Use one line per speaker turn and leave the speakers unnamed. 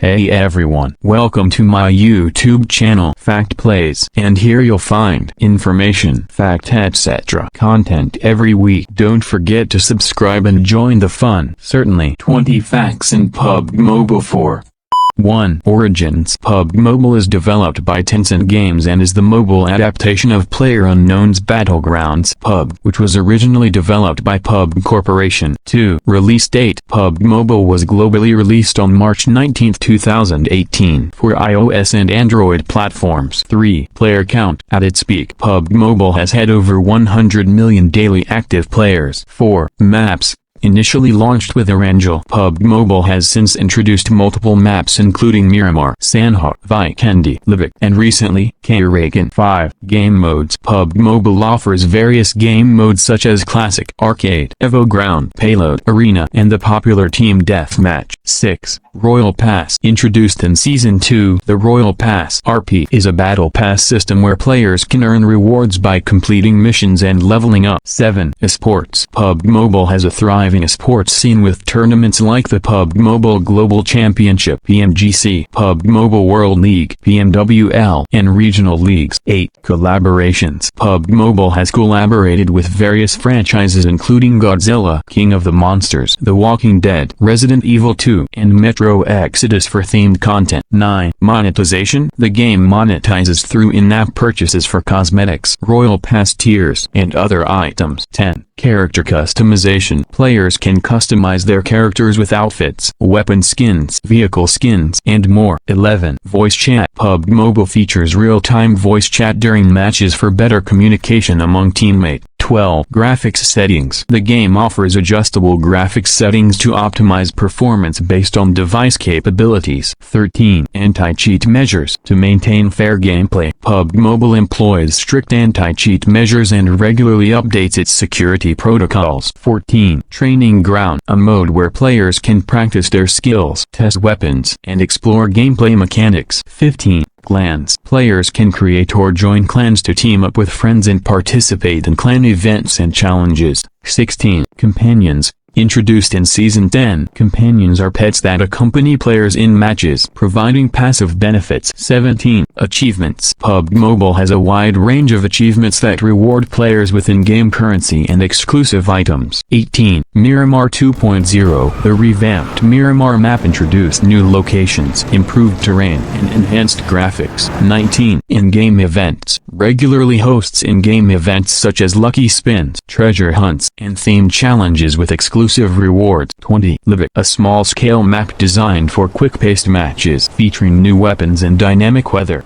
Hey everyone, welcome to my YouTube channel Fact Plays, and here you'll find information, fact etc. content every week. Don't forget to subscribe and join the fun. Certainly 20 facts in PUBG Mobile 4. 1. Origins. PUBG Mobile is developed by Tencent Games and is the mobile adaptation of PlayerUnknown's Battlegrounds (PUBG), which was originally developed by PUBG Corporation. 2. Release date. PUBG Mobile was globally released on March 19, 2018 for iOS and Android platforms. 3. Player count. At its peak, PUBG Mobile has had over 100 million daily active players. 4. Maps. Initially launched with unravel, PUBG Mobile has since introduced multiple maps including Miramar, Sanhok, Vikendi, Livik, and recently, Karagan. 5. Game modes. PUBG Mobile offers various game modes such as Classic, Arcade, Evo Ground, Payload, Arena, and the popular Team Deathmatch. 6. Royal Pass. Introduced in Season 2, the Royal Pass (RP) is a battle pass system where players can earn rewards by completing missions and leveling up. 7. Esports. PUBG Mobile has a thriving esports scene with tournaments like the PUBG Mobile Global Championship (PMGC), PUBG Mobile World League (PMWL), and regional leagues. 8. Collaborations. PUBG Mobile has collaborated with various franchises including Godzilla, King of the Monsters, The Walking Dead, Resident Evil 2, and Metro Exodus for themed content. 9. Monetization. The game monetizes through in-app purchases for cosmetics, Royal Pass tiers, and other items. 10. Character customization. Players can customize their characters with outfits, weapon skins, vehicle skins, and more. 11. Voice chat. PUBG Mobile features real-time voice chat during matches for better communication among teammates. 12. Graphics settings. The game offers adjustable graphics settings to optimize performance based on device capabilities. 13. Anti-cheat measures. To maintain fair gameplay, PUBG Mobile employs strict anti-cheat measures and regularly updates its security protocols. 14. Training ground. A mode where players can practice their skills, test weapons, and explore gameplay mechanics. 15. Clans. Players can create or join clans to team up with friends and participate in clan events and challenges. 16. Companions. Introduced in Season 10, companions are pets that accompany players in matches, providing passive benefits. 17. Achievements. PUBG Mobile has a wide range of achievements that reward players with in-game currency and exclusive items. 18. Miramar 2.0. The revamped Miramar map introduced new locations, improved terrain, and enhanced graphics. 19. In-game events. Regularly hosts in-game events such as lucky spins, treasure hunts, and themed challenges with exclusive rewards. 20. Livik. A small-scale map designed for quick-paced matches, featuring new weapons and dynamic weather.